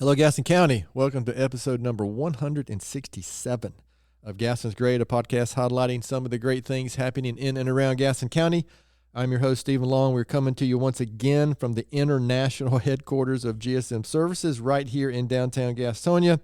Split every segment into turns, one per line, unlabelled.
Hello, Gaston County. Welcome to episode number 167 of Gaston's Great, a podcast highlighting some of the great things happening in and around Gaston County. I'm your host, Stephen Long. We're coming to you once again from the international headquarters of GSM Services right here in downtown Gastonia.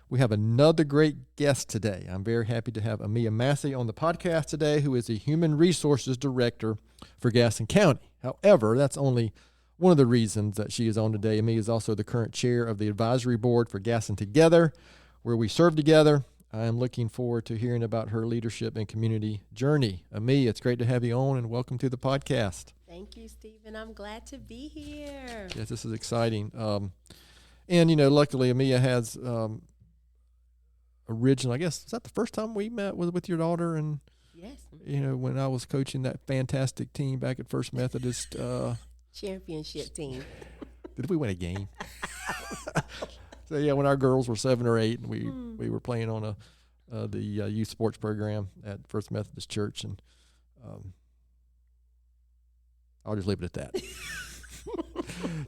We have another great guest today. I'm very happy to have Amia Massey on the podcast today, who is the Human Resources Director for Gaston County. However, that's only one of the reasons that she is on today. Amia is also the current chair of the advisory board for Gaston Together, where we serve together. I am looking forward to hearing about her leadership and community journey. Amia, it's great to have you on, and welcome to the podcast.
Thank you, Stephen. I'm glad to be here.
Yes, this is exciting. Luckily, Amia has original, I guess, is that the first time we met with your daughter? And
yes.
When I was coaching that fantastic team back at First Methodist.
Championship team.
Did we win a game? So yeah, when our girls were 7 or 8, and we were playing on the youth sports program at First Methodist Church, and I'll just leave it at that.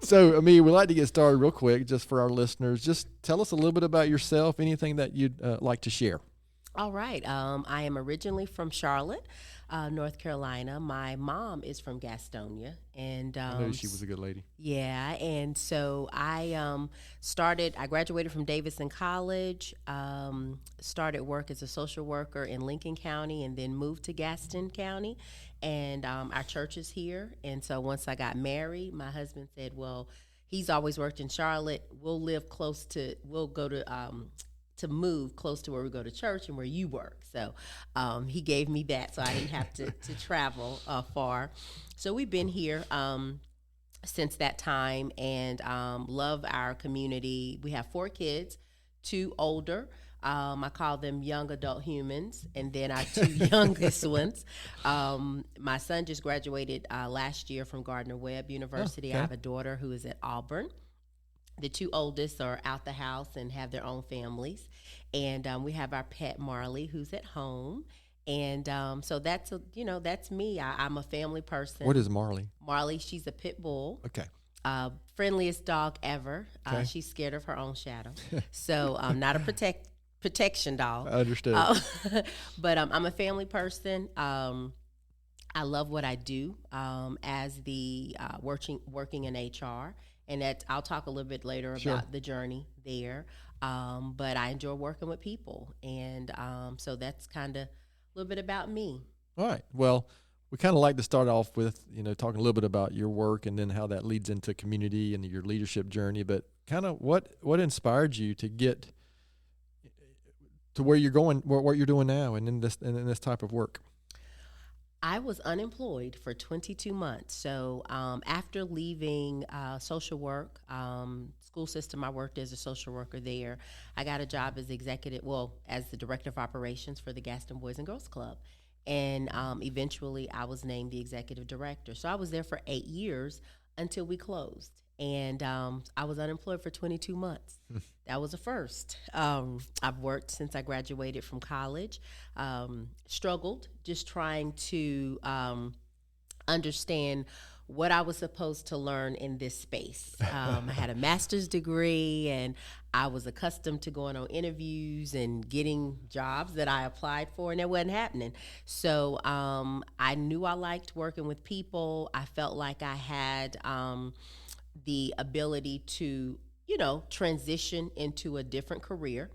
So, Amia, we'd like to get started real quick, just for our listeners. Just tell us a little bit about yourself, anything that you'd like to share.
All right. I am originally from Charlotte, North Carolina. My mom is from Gastonia, and
I know she was a good lady.
Yeah, and so I graduated from Davidson College, started work as a social worker in Lincoln County, and then moved to Gaston County, and our church is here. And so once I got married, my husband said, well, he's always worked in Charlotte. We'll go to move close to where we go to church and where you work. So he gave me that so I didn't have to travel far. So we've been here since that time, and love our community. We have 4 kids, 2 older. I call them young adult humans, and then our 2 youngest ones. My son just graduated last year from Gardner-Webb University.
Okay.
I have a daughter who is at Auburn. The 2 oldest are out the house and have their own families. And we have our pet Marley, who's at home. And so that's me. I'm a family person.
What is Marley?
Marley, she's a pit bull.
Okay.
Friendliest dog ever.
Okay.
She's scared of her own shadow. So not a protection dog.
I understood.
But I'm a family person. I love what I do as the working in HR. And that I'll talk a little bit later about the journey there. But I enjoy working with people. And so that's kind of a little bit about me.
All right. Well, we kind of like to start off with, talking a little bit about your work and then how that leads into community and your leadership journey. But kind of what inspired you to get to where you're going, what you're doing now and in this type of work?
I was unemployed for 22 months. So after leaving social work, school system, I worked as a social worker there. I got a job as as the director of operations for the Gaston Boys and Girls Club. And eventually I was named the executive director. So I was there for 8 years until we closed. And I was unemployed for 22 months. That was a first. I've worked since I graduated from college, struggled just trying to understand what I was supposed to learn in this space. I had a master's degree, and I was accustomed to going on interviews and getting jobs that I applied for, and it wasn't happening. So I knew I liked working with people. I felt like I had the ability to, transition into a different career.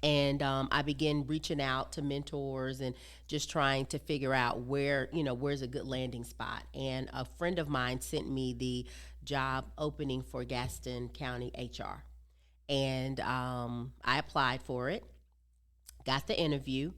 And I began reaching out to mentors and just trying to figure out where's a good landing spot. And a friend of mine sent me the job opening for Gaston County HR. And I applied for it, got the interview.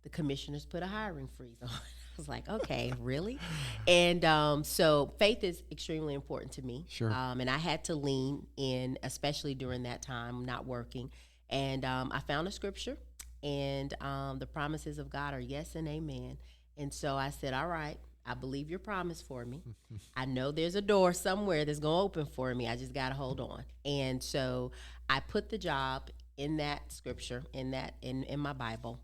The commissioners put a hiring freeze on. I was like, okay, really? And so faith is extremely important to me.
Sure.
And I had to lean in, especially during that time, not working. And I found a scripture, and the promises of God are yes and amen. And so I said, all right, I believe your promise for me. I know there's a door somewhere that's going to open for me. I just got to hold on. And so I put the job in that scripture, in my Bible.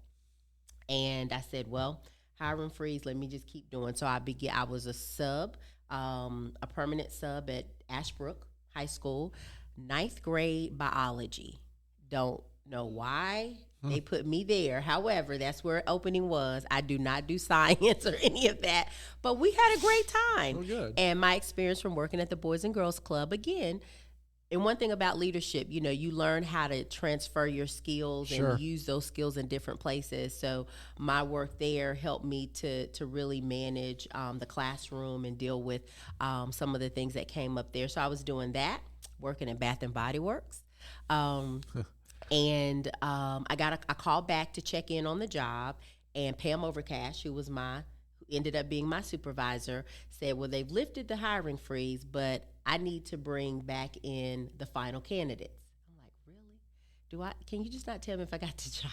And I said, well, hiring freeze, let me just keep doing. So I was a sub, a permanent sub at Ashbrook High School. ninth grade biology. Don't know why they put me there. However, that's where opening was. I do not do science or any of that, but we had a great time.
Oh, good.
And my experience from working at the Boys and Girls Club, again, and one thing about leadership, you learn how to transfer your skills
Sure.
and use those skills in different places. So my work there helped me to really manage the classroom and deal with some of the things that came up there. So I was doing that, working at Bath and Body Works. And I got a call back to check in on the job, and Pam Overcash, who ended up being my supervisor, said, well, they've lifted the hiring freeze, but I need to bring back in the final candidates. I'm like, really? Can you just not tell me if I got the job?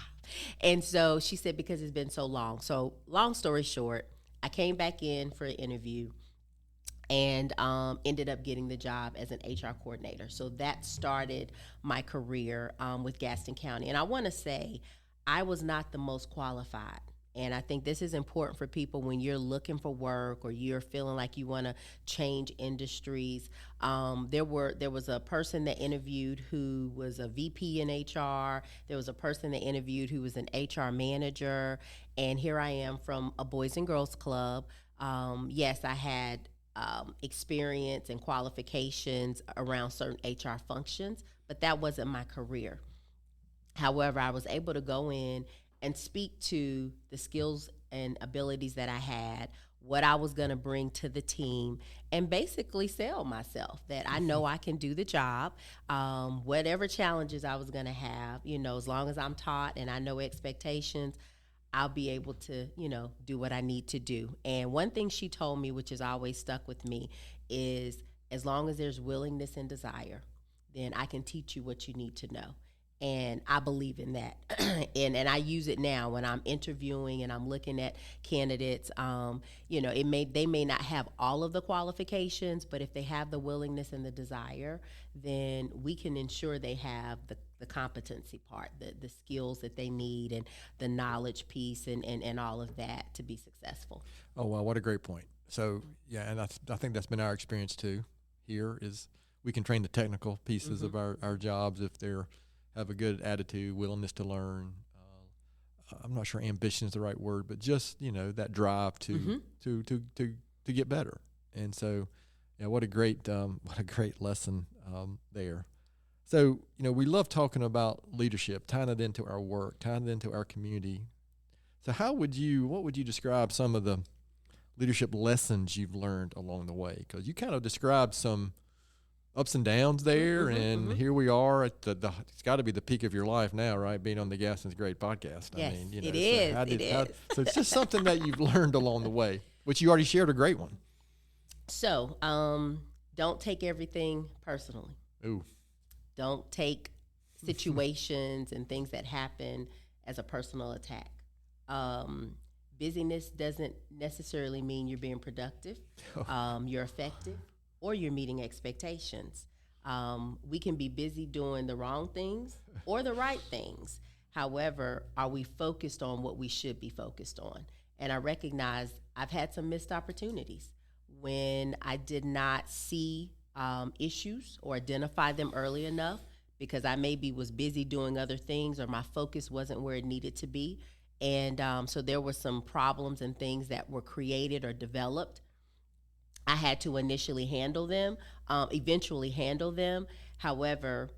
And so she said, because it's been so long. So long story short, I came back in for an interview and ended up getting the job as an HR coordinator. So that started my career with Gaston County. And I want to say I was not the most qualified. And I think this is important for people when you're looking for work or you're feeling like you want to change industries. There was a person that interviewed who was a VP in HR. There was a person that interviewed who was an HR manager. And here I am from a Boys and Girls Club. Yes, I had experience and qualifications around certain HR functions, but that wasn't my career. However, I was able to go in and speak to the skills and abilities that I had, what I was going to bring to the team, and basically sell myself that I know I can do the job. Whatever challenges I was going to have, as long as I'm taught and I know expectations, I'll be able to, do what I need to do. And one thing she told me, which has always stuck with me, is as long as there's willingness and desire, then I can teach you what you need to know. And I believe in that. and I use it now when I'm interviewing and I'm looking at candidates. They may not have all of the qualifications, but if they have the willingness and the desire, then we can ensure they have the competency part, the skills that they need, and the knowledge piece and all of that to be successful.
Oh, wow, what a great point. So, yeah, and I think that's been our experience too here is we can train the technical pieces of our jobs if they're have a good attitude, willingness to learn. I'm not sure ambition is the right word, but just, that drive to get better. And so, yeah, what a great lesson there. So, we love talking about leadership, tying it into our work, tying it into our community. So what would you describe some of the leadership lessons you've learned along the way? Because you kind of described some ups and downs there, and here we are at it's got to be the peak of your life now, right? Being on the Gaston's Great podcast.
Yes,
I mean,
it is.
So it's just something that you've learned along the way, which you already shared a great one.
So, don't take everything personally.
Ooh.
Don't take situations and things that happen as a personal attack. Busyness doesn't necessarily mean you're being productive, you're effective, or you're meeting expectations. We can be busy doing the wrong things or the right things. However, are we focused on what we should be focused on? And I recognize I've had some missed opportunities when I did not see issues or identify them early enough because I maybe was busy doing other things or my focus wasn't where it needed to be. And so there were some problems and things that were created or developed. I had to initially eventually handle them. However,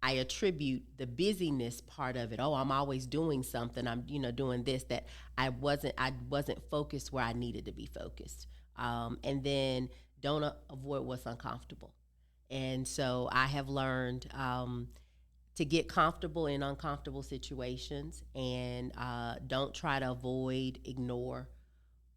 I attribute the busyness part of it. Oh, I'm always doing something. I'm, doing this, that I wasn't focused where I needed to be focused. And then don't avoid what's uncomfortable. And so I have learned to get comfortable in uncomfortable situations and don't try to ignore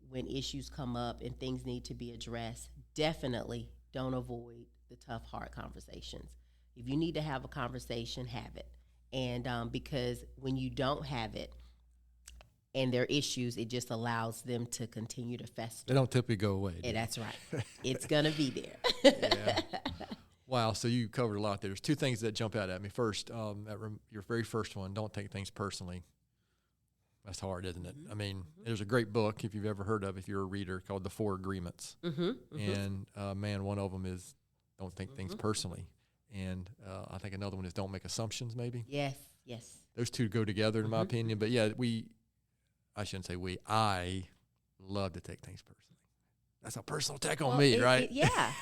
when issues come up and things need to be addressed. Definitely don't avoid the tough, hard conversations. If you need to have a conversation, have it. And because when you don't have it and there are issues, it just allows them to continue to fester.
They don't typically go away.
Yeah, that's right. It's going to be there.
Yeah. Wow, so you covered a lot there. There's two things that jump out at me. First, your very first one, don't take things personally. That's hard, isn't it? I mean, there's a great book, if you've ever heard of, if you're a reader, called The Four Agreements. And, man, one of them is don't take things personally. and I think another one is don't make assumptions, maybe.
Yes.
Those two go together, in my opinion. But yeah, I shouldn't say I love to take things personally. That's a personal attack on me, right?
Yeah.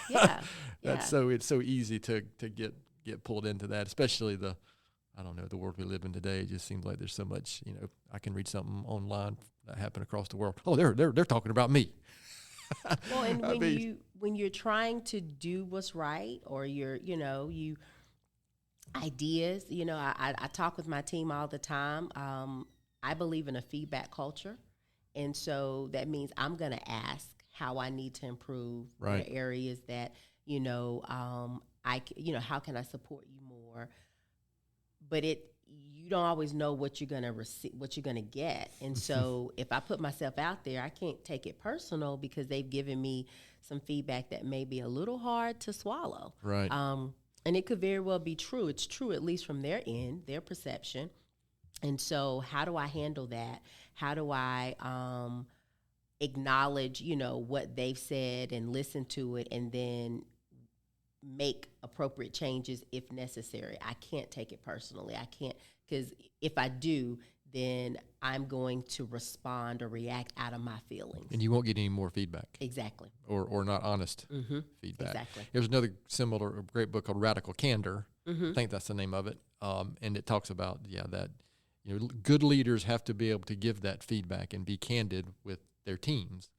It's so easy to get pulled into that, especially the world we live in today. It just seems like there's so much, I can read something online that happened across the world. Oh, they're talking about me.
Well, and when you're trying to do what's right, or ideas, I talk with my team all the time. I believe in a feedback culture. And so that means I'm going to ask how I need to improve,
right,
the areas that, how can I support you more? But you don't always know what you're going to receive, what you're going to get. And so if I put myself out there, I can't take it personal because they've given me some feedback that may be a little hard to swallow.
Right.
And it could very well be true. It's true, at least from their end, their perception. And so how do I handle that? How do I acknowledge, what they've said and listen to it, and then make appropriate changes if necessary? I can't take it personally. I can't, because if I do, then I'm going to respond or react out of my feelings.
And you won't get any more feedback.
Exactly.
Or not honest feedback.
Exactly.
There's another similar great book called Radical Candor. I think that's the name of it. And it talks about, that good leaders have to be able to give that feedback and be candid with their teams.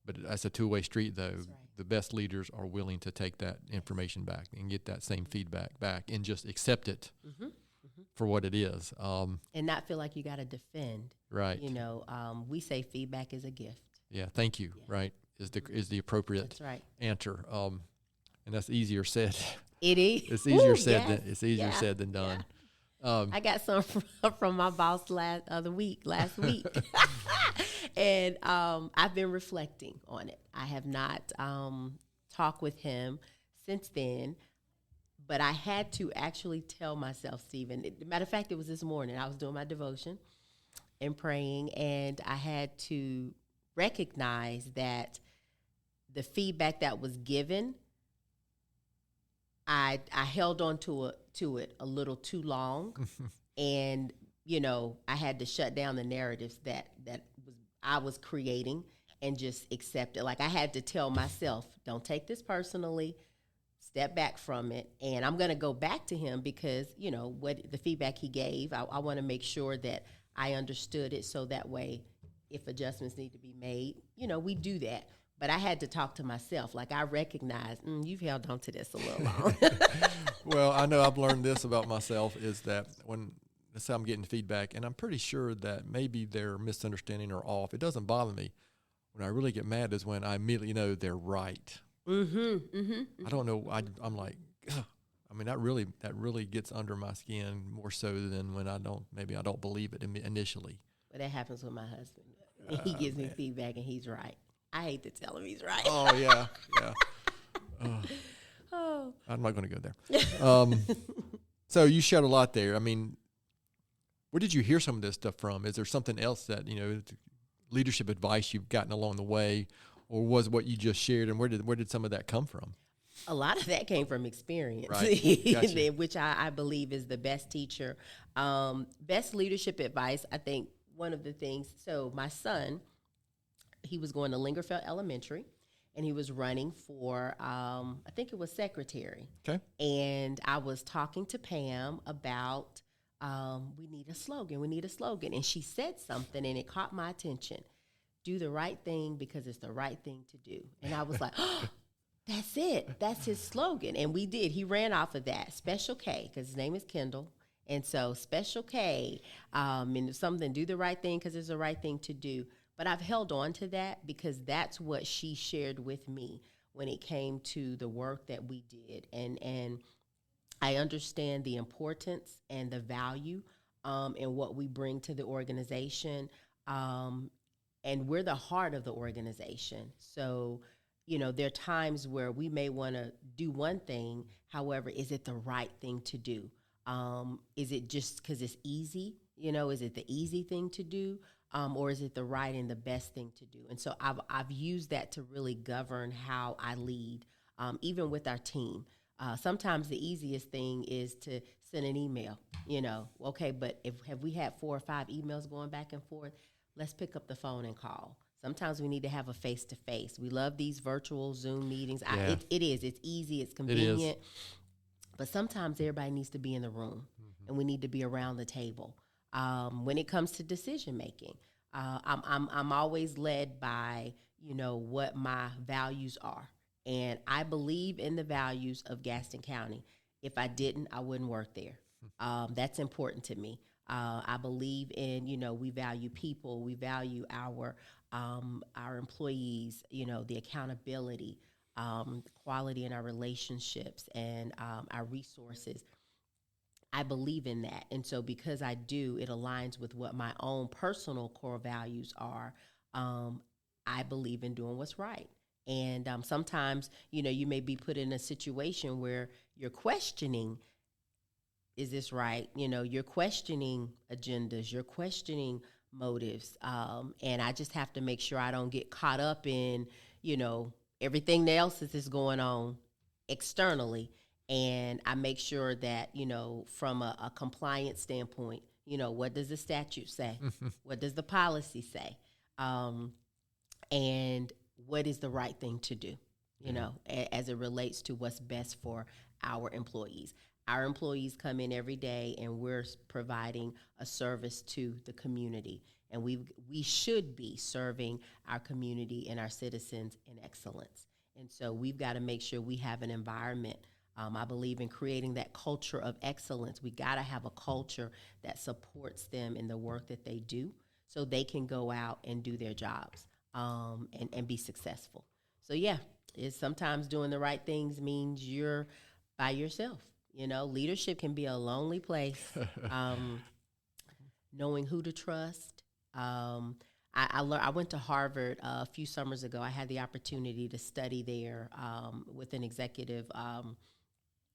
But that's a two-way street, though. Right. The best leaders are willing to take that information back and get that same feedback back and just accept it for what it is.
And not feel like you got to defend.
Right.
We say feedback is a gift.
Yeah, thank you, right, is the appropriate
that's right.
answer. And that's easier said.
It is.
It's easier said than done.
Yeah. I got some from my boss last week, and I've been reflecting on it. I have not talked with him since then, but I had to actually tell myself, Stephen. Matter of fact, it was this morning. I was doing my devotion and praying, and I had to recognize that the feedback that was given, I held on to it a little too long, and I had to shut down the narratives that I was creating and just accept it. Like, I had to tell myself, don't take this personally, step back from it, and I'm going to go back to him because what the feedback he gave, I want to make sure that I understood it, so that way, if adjustments need to be made, we do that. But I had to talk to myself. Like, I recognize, you've held on to this a little long.
Well, I know I've learned this about myself, is that when, let's say I'm getting feedback, and I'm pretty sure that maybe they're misunderstanding or off, it doesn't bother me. When I really get mad is when I immediately know they're right. I don't know. I'm like, ugh. I mean, that really gets under my skin more so than when I don't believe it initially.
But that happens with my husband. He gives me feedback and he's right. I hate to tell him he's right.
Oh, yeah. I'm not going to go there. So you shared a lot there. I mean, where did you hear some of this stuff from? Is there something else that, leadership advice you've gotten along the way, or was what you just shared, and where did some of that come from?
A lot of that came from experience,
right. Gotcha.
which I believe is the best teacher. Best leadership advice, I think one of the things, so my son, he was going to Lingerfeld Elementary, and he was running for, I think it was secretary.
Okay.
And I was talking to Pam about, we need a slogan. And she said something, and it caught my attention. Do the right thing because it's the right thing to do. And I was like, oh, that's it. That's his slogan. And we did. He ran off of that. Special K, because his name is Kendall. And so Special K, and something, do the right thing because it's the right thing to do. But I've held on to that because that's what she shared with me when it came to the work that we did. And I understand the importance and the value in what we bring to the organization. And we're the heart of the organization. So, there are times where we may want to do one thing. However, is it the right thing to do? Is it just because it's easy? Is it the easy thing to do? Or is it the right and the best thing to do? And so I've used that to really govern how I lead, even with our team. Sometimes the easiest thing is to send an email, okay, but have we had 4 or 5 emails going back and forth? Let's pick up the phone and call. Sometimes we need to have a face-to-face. We love these virtual Zoom meetings.
Yeah.
It's easy, it's convenient, but sometimes everybody needs to be in the room, and we need to be around the table. When it comes to decision making, I'm always led by what my values are, and I believe in the values of Gaston County. If I didn't, I wouldn't work there. That's important to me. I believe in we value people, we value our employees, the accountability, quality in our relationships, and our resources. I believe in that. And so because I do, it aligns with what my own personal core values are. I believe in doing what's right. And sometimes, you may be put in a situation where you're questioning, is this right? You're questioning agendas, you're questioning motives. And I just have to make sure I don't get caught up in, everything else that is going on externally. And I make sure that, from a compliance standpoint, what does the statute say? What does the policy say? And what is the right thing to do, as it relates to what's best for our employees. Our employees come in every day, and we're providing a service to the community. And we should be serving our community and our citizens in excellence. And so we've got to make sure we have an environment. I believe in creating that culture of excellence. We got to have a culture that supports them in the work that they do so they can go out and do their jobs and be successful. So, it's sometimes doing the right things means you're by yourself. Leadership can be a lonely place. Knowing who to trust. I went to Harvard a few summers ago. I had the opportunity to study there with an executive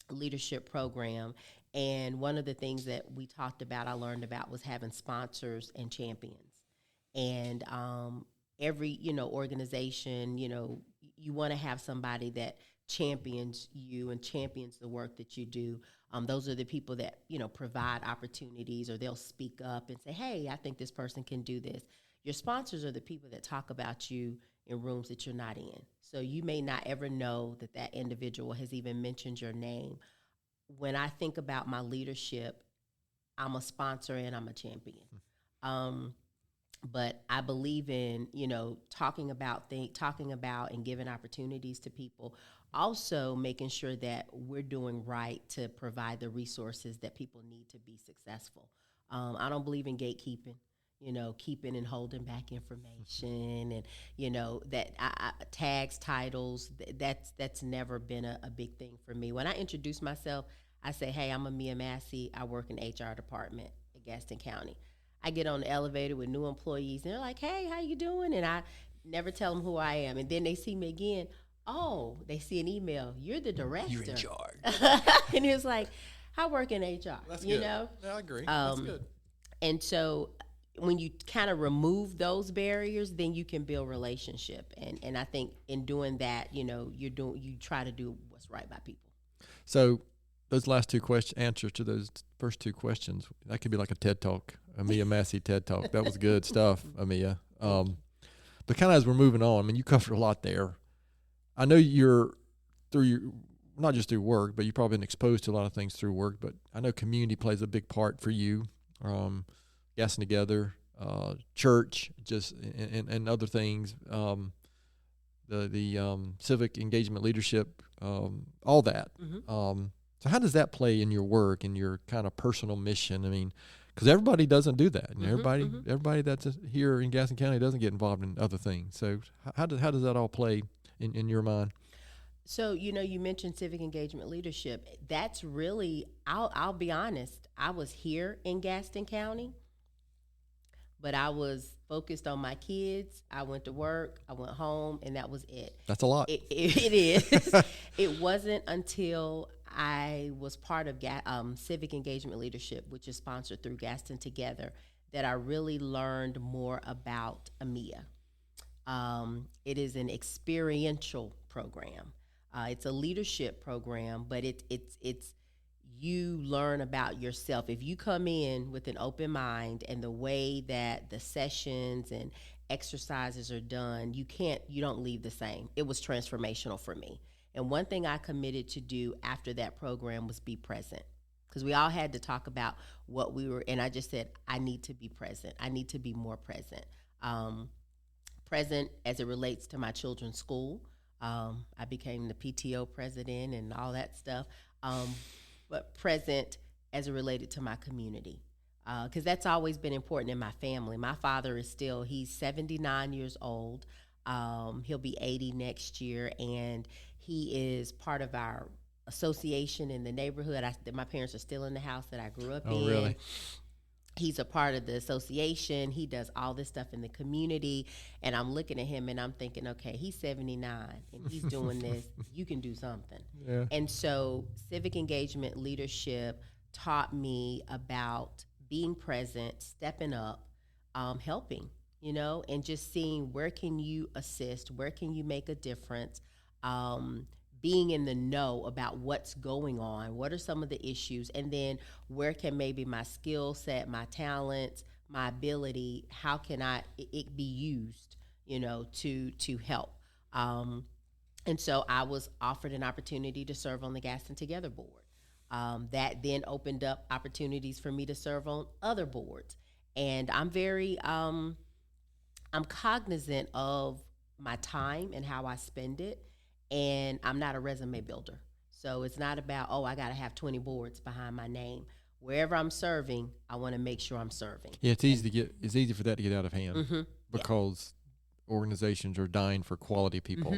leadership program. And one of the things that I learned about was having sponsors and champions. And every, organization, you want to have somebody that champions you and champions the work that you do. Those are the people that, provide opportunities, or they'll speak up and say, hey, I think this person can do this. Your sponsors are the people that talk about you in rooms that you're not in. So you may not ever know that individual has even mentioned your name. When I think about my leadership, I'm a sponsor and I'm a champion. But I believe in, talking about and giving opportunities to people. Also making sure that we're doing right to provide the resources that people need to be successful. I don't believe in gatekeeping, keeping and holding back information and, that tags, titles, that's never been a big thing for me. When I introduce myself, I say, hey, I'm Amia Massey. I work in the HR department at Gaston County. I get on the elevator with new employees, and they're like, hey, how you doing? And I never tell them who I am. And then they see me again. Oh, they see an email. You're the director.
You're in charge.
And it was like, I work in HR.
That's good. Yeah, I agree. That's good.
And so when you kind of remove those barriers, then you can build relationship. And I think in doing that, you try to do what's right by people.
So those last two answers to those first two questions, that could be like a TED Talk, Amia Massey TED Talk. That was good stuff, Amia. But kind of as we're moving on, I mean, you covered a lot there. I know you're not just through work, but you've probably been exposed to a lot of things through work, but I know community plays a big part for you. Gaston Together, church, just and other things, the civic engagement leadership, all that. Mm-hmm. So how does that play in your work and your kind of personal mission? I mean, because everybody doesn't do that. Mm-hmm, everybody that's here in Gaston County doesn't get involved in other things. So how does that all play in your mind?
So, you mentioned civic engagement leadership. That's really, I'll be honest, I was here in Gaston County, but I was focused on my kids. I went to work, I went home, and that was it.
That's a lot.
It is. It wasn't until I was part of civic engagement leadership, which is sponsored through Gaston Together, that I really learned more about Amia. It is an experiential program. It's a leadership program, but it's you learn about yourself. If you come in with an open mind and the way that the sessions and exercises are done, you don't leave the same. It was transformational for me. And one thing I committed to do after that program was be present. Because we all had to talk about what we were, and I just said, I need to be present. I need to be more present. Present as it relates to my children's school. I became the PTO president and all that stuff. But present as it related to my community. Because that's always been important in my family. My father he's 79 years old. He'll be 80 next year, and he is part of our association in the neighborhood. My parents are still in the house that I grew up in.
Oh, really?
He's a part of the association. He does all this stuff in the community. And I'm looking at him and I'm thinking, okay, he's 79 and he's doing this. You can do something.
Yeah.
And so civic engagement leadership taught me about being present, stepping up, helping, and just seeing where can you assist, where can you make a difference, being in the know about what's going on, what are some of the issues, and then where can maybe my skill set, my talents, my ability, how can it be used, to help. And so I was offered an opportunity to serve on the Gaston Together board. That then opened up opportunities for me to serve on other boards. And I'm I'm cognizant of my time and how I spend it. And I'm not a resume builder. So it's not about, I got to have 20 boards behind my name. Wherever I'm serving, I want to make sure I'm serving.
Yeah, it's easy for that to get out of hand because organizations are dying for quality people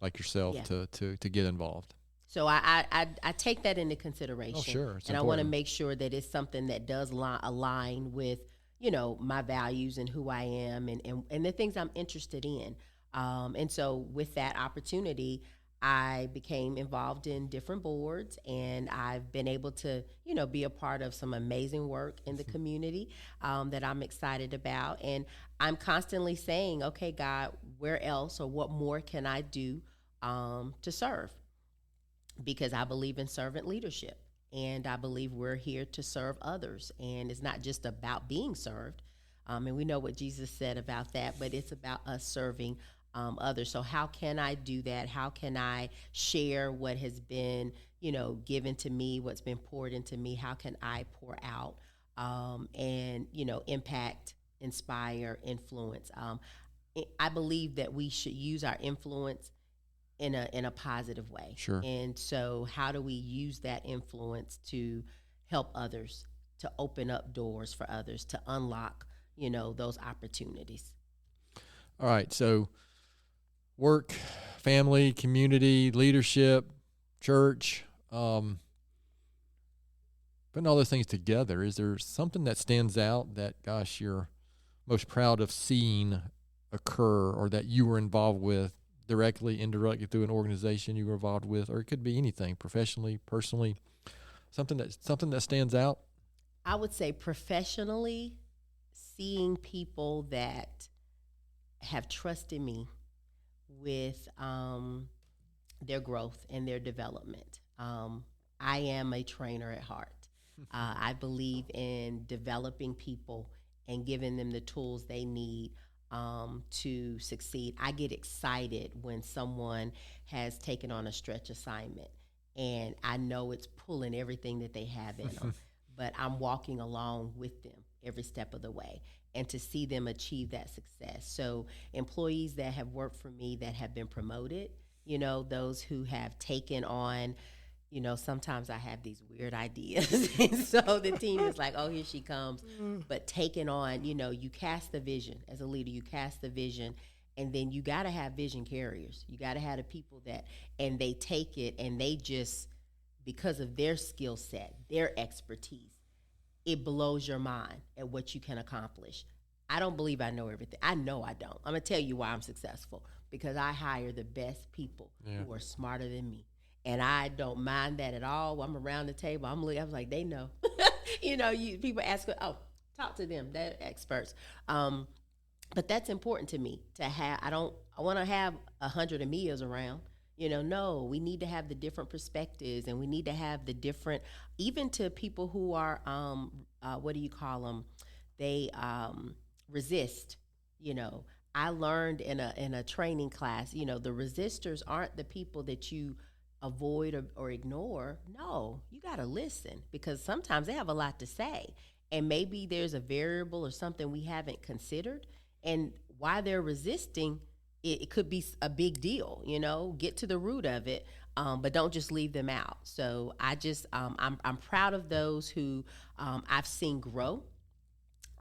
like yourself to get involved.
So I take that into consideration.
Oh, sure. It's
and important. I want to make sure that it's something that does align with, my values and who I am and the things I'm interested in. And so with that opportunity, I became involved in different boards, and I've been able to, be a part of some amazing work in the community that I'm excited about. And I'm constantly saying, okay, God, where else or what more can I do to serve? Because I believe in servant leadership, and I believe we're here to serve others. And it's not just about being served. And we know what Jesus said about that, but it's about us serving others. So how can I do that? How can I share what has been, given to me, what's been poured into me? How can I pour out and, impact, inspire, influence? I believe that we should use our influence in a positive way.
Sure.
And so how do we use that influence to help others, to open up doors for others, to unlock, those opportunities?
All right. So work, family, community, leadership, church, putting all those things together, is there something that stands out that, gosh, you're most proud of seeing occur, or that you were involved with directly, indirectly, through an organization you were involved with? Or it could be anything, professionally, personally, something that stands out?
I would say professionally, seeing people that have trusted me with their growth and their development. I am a trainer at heart. I believe in developing people and giving them the tools they need to succeed. I get excited when someone has taken on a stretch assignment, and I know it's pulling everything that they have in them, but I'm walking along with them every step of the way, and to see them achieve that success. So employees that have worked for me that have been promoted, those who have taken on, sometimes I have these weird ideas. And so the team is like, oh, here she comes. But taking on, you cast the vision as a leader, you cast the vision, and then you got to have vision carriers. You got to have the people and they take it, and they just, because of their skill set, their expertise, it blows your mind at what you can accomplish. I don't believe I know everything. I know I don't. I'm going to tell you why I'm successful, because I hire the best people who are smarter than me. And I don't mind that at all. I'm around the table. I'm like, they know. People ask, talk to them. They're experts. But that's important to me to have. I want to have 100 Amias around. No, we need to have the different perspectives, and we need to have the different, even to people who are, what do you call them? They resist. You know, I learned in a training class. The resistors aren't the people that you avoid or ignore. No, you got to listen, because sometimes they have a lot to say, and maybe there's a variable or something we haven't considered, and why they're resisting it could be a big deal. Get to the root of it, but don't just leave them out. So I just I'm proud of those who I've seen grow,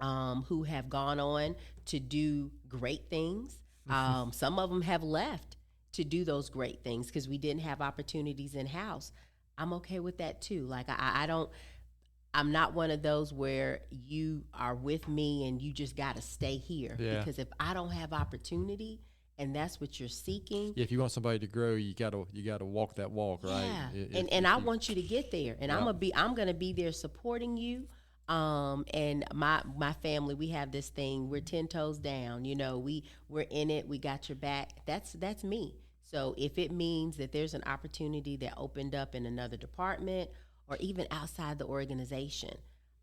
who have gone on to do great things. Some of them have left to do those great things because we didn't have opportunities in house. I'm okay with that too. Like I don't. I'm not one of those where you are with me and you just got to stay here.
Yeah.
Because if I don't have opportunity, and that's what you're seeking.
Yeah, if you want somebody to grow, you gotta walk that walk, right?
Yeah, and I want you to get there, and
yeah.
I'm gonna be there supporting you. And my family, we have this thing. We're 10 toes down. We're in it. We got your back. That's me. So if it means that there's an opportunity that opened up in another department or even outside the organization,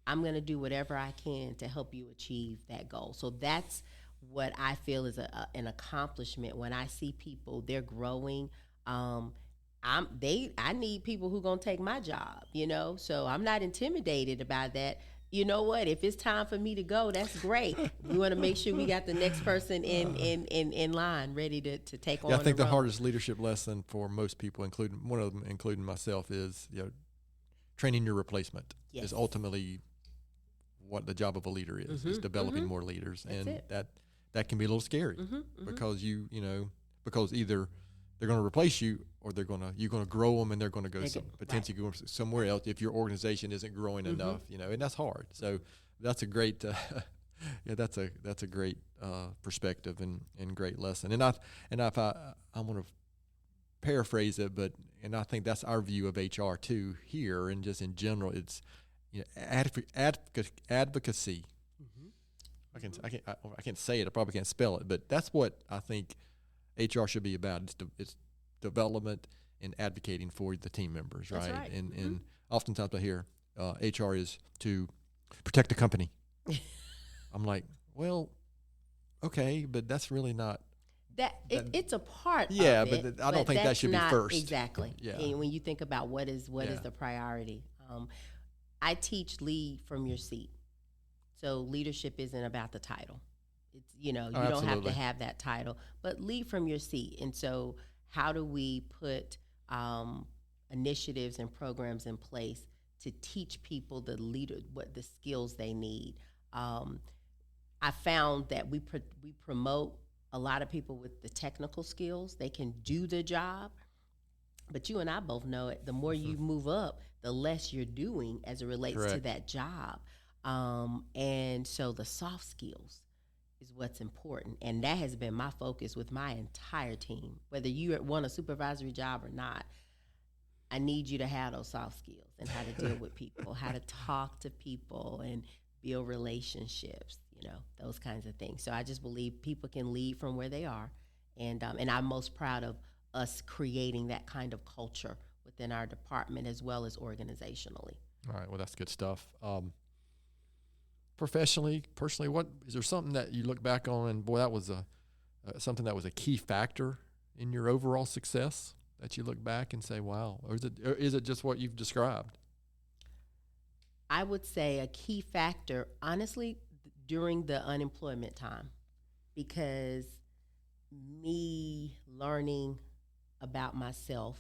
I'm gonna do whatever I can to help you achieve that goal. So that's what I feel is an accomplishment when I see people, they're growing. I need people who gonna take my job, So I'm not intimidated about that. You know what? If it's time for me to go, that's great. We want to make sure we got the next person in line, ready to take on.
I think the
role.
hardest leadership lesson for most people, including myself, is training your replacement.
Yes.
Is ultimately what the job of a leader is.
Mm-hmm,
is developing
mm-hmm.
more leaders,
That's
and
it.
that can be a little scary
Mm-hmm, mm-hmm.
because because either they're going to replace you or you're going to grow them and they're going to go potentially go somewhere else if your organization isn't growing
Mm-hmm.
enough, and that's hard. So that's a great that's a great perspective and great lesson. And if I want to paraphrase it, and I think that's our view of HR too here, and just in general, it's advocacy.
Mm-hmm.
I can't say it. I probably can't spell it, but that's what I think HR should be about. It's development and advocating for the team members,
That's
right?
right.
And
Mm-hmm.
and oftentimes I hear HR is to protect the company. I'm like, well, okay, but that's really not.
It's a part
Yeah,
of it,
but I don't think that should be first.
Exactly.
Yeah.
And when you think about what is the priority, I teach lead from your seat. So leadership isn't about the title. It's you don't have
absolutely.
to have that title, but lead from your seat. And so how do we put initiatives and programs in place to teach people what the skills they need? I found that we promote a lot of people with the technical skills. They can do the job, but you and I both know it. The more you move up, the less you're doing as it relates
Correct.
to that job. And so the soft skills is what's important. And that has been my focus with my entire team. Whether you want a supervisory job or not, I need you to have those soft skills and how to deal with people, how to talk to people and build relationships, those kinds of things. So I just believe people can lead from where they are. And I'm most proud of us creating that kind of culture within our department as well as organizationally.
All right, well, that's good stuff. Professionally, personally, what is there something that you look back on and boy, that was something that was a key factor in your overall success that you look back and say, wow, or is it just what you've described?
I would say a key factor, honestly, during the unemployment time, because me learning about myself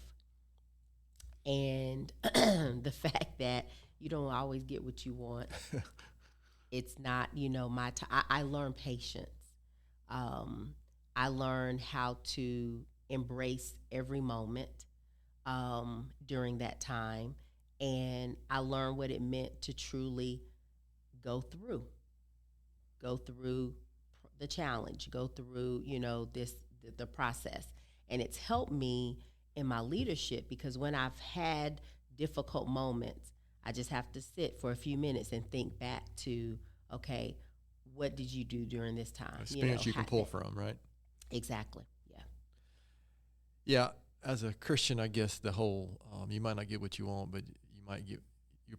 and the fact that you don't always get what you want. It's not, my time. I learned patience. I learned how to embrace every moment during that time. And I learned what it meant to truly go through the challenge, go through, the process. And it's helped me in my leadership because when I've had difficult moments, I just have to sit for a few minutes and think back to, okay, what did you do during this time?
Experience you can pull from, right?
Exactly. Yeah.
Yeah. as a Christian, I guess the whole you might not get what you want, but you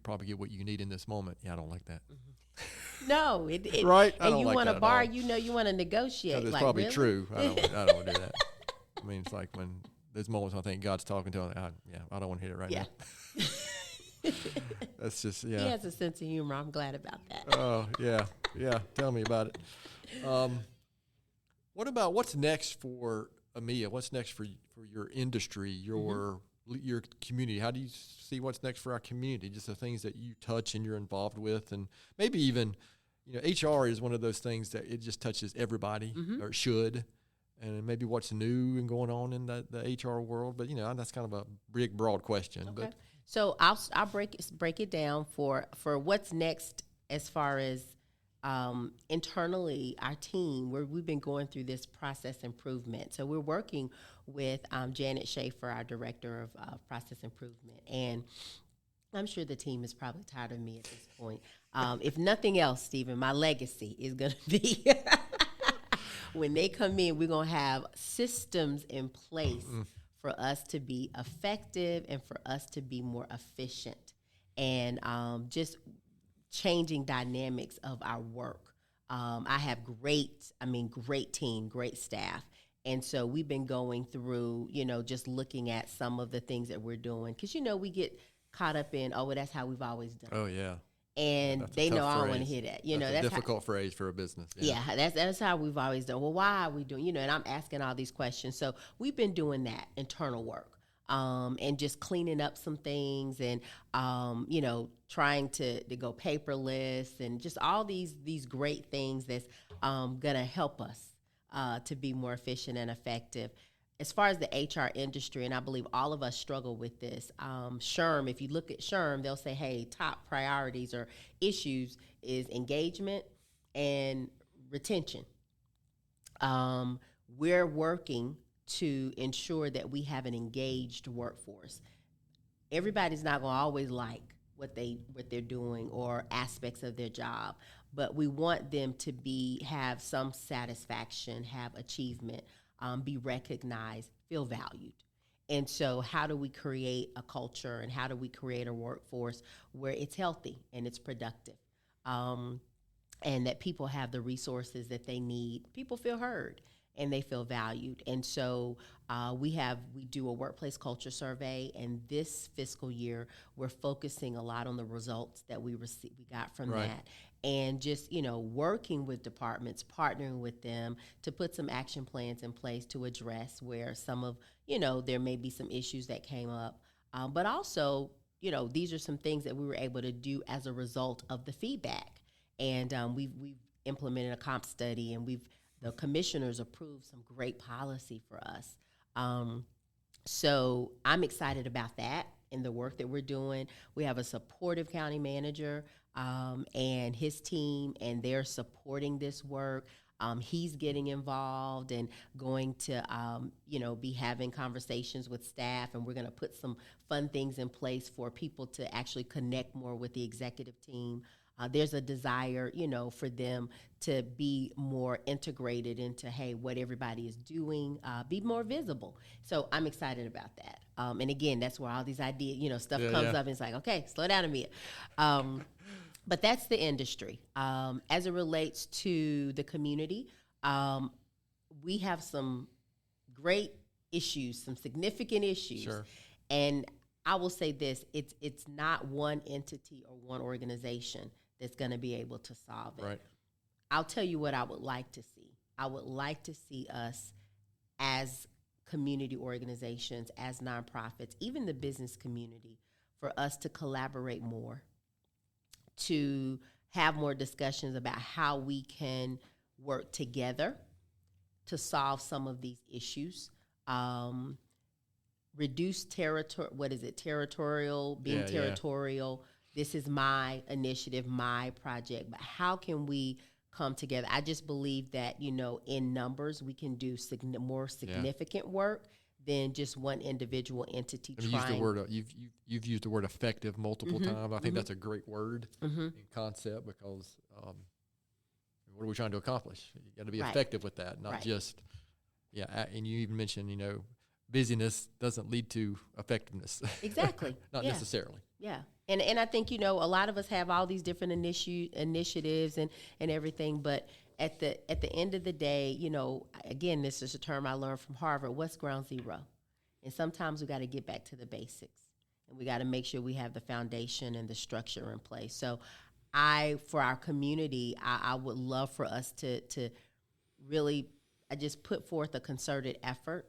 probably get what you need in this moment. Yeah, I don't like that.
Mm-hmm. No, it
right.
And you want to borrow, you want to negotiate.
It's
like,
probably
really?
true. I don't do that. I mean, it's like when there's moments I think God's talking to him. I don't want to hear it right now. That's just
He has a sense of humor. I'm glad about that.
Oh yeah. Tell me about it. What's next for Amia? What's next for your industry, your community? How do you see what's next for our community? Just the things that you touch and you're involved with, and maybe even, HR is one of those things that it just touches everybody, or it should. And maybe what's new and going on in the HR world, but that's kind of a big, broad question.
Okay.
But
so I'll break it down for what's next as far as internally, our team, we've been going through this process improvement. So we're working with Janet Schaefer, our director of process improvement, and I'm sure the team is probably tired of me at this point. If nothing else, Stephen, my legacy is going to be when they come in, we're going to have systems in place for us to be effective and for us to be more efficient, and just changing dynamics of our work. I have great team, great staff. And so we've been going through, just looking at some of the things that we're doing. Because, we get caught up in, that's how we've always done it.
Oh, yeah.
And they know I don't want to hear that.
That's a difficult phrase for a business.
Yeah, that's how we've always done. Well, why are we doing, and I'm asking all these questions. So we've been doing that internal work. And just cleaning up some things and, trying to go paperless and just all these great things that's going to help us to be more efficient and effective. As far as the HR industry, and I believe all of us struggle with this, SHRM, if you look at SHRM, they'll say, hey, top priorities or issues is engagement and retention. We're working to ensure that we have an engaged workforce. Everybody's not going to always like what they're doing or aspects of their job, but we want them to have some satisfaction, have achievement, be recognized, feel valued. And so how do we create a culture and how do we create a workforce where it's healthy and it's productive, and that people have the resources that they need? People feel heard and they feel valued. And so we do a workplace culture survey, and this fiscal year we're focusing a lot on the results that we got from that. And just, working with departments, partnering with them to put some action plans in place to address where some of, there may be some issues that came up. But also, these are some things that we were able to do as a result of the feedback. And we've implemented a comp study, and the commissioners approved some great policy for us. So I'm excited about that and the work that we're doing. We have a supportive county manager and his team, and they're supporting this work. He's getting involved and going to, be having conversations with staff, and we're going to put some fun things in place for people to actually connect more with the executive team. There's a desire, for them to be more integrated into, hey, what everybody is doing, be more visible. So I'm excited about that. And again, that's where all these ideas, stuff comes up, and it's like, okay, slow down a minute. But that's the industry. As it relates to the community, we have some great issues, some significant issues.
Sure.
And I will say this, it's not one entity or one organization that's going to be able to solve it.
Right.
I'll tell you what I would like to see. I would like to see us as community organizations, as nonprofits, even the business community, for us to collaborate more, to have more discussions about how we can work together to solve some of these issues. Reduce territorial, being territorial. This is my initiative, my project, but how can we come together? I just believe that, in numbers, we can do more significant work than just one individual entity trying.
You've used the word effective multiple times. I think that's a great word in concept, because what are we trying to accomplish? You got to be effective with that, not just, and you even mentioned, busyness doesn't lead to effectiveness.
Exactly.
Not necessarily.
Yeah. And I think, a lot of us have all these different initiatives and everything, but at the end of the day, again, this is a term I learned from Harvard, what's ground zero? And sometimes we got to get back to the basics, and we got to make sure we have the foundation and the structure in place. So for our community, I would love for us to really, I just put forth a concerted effort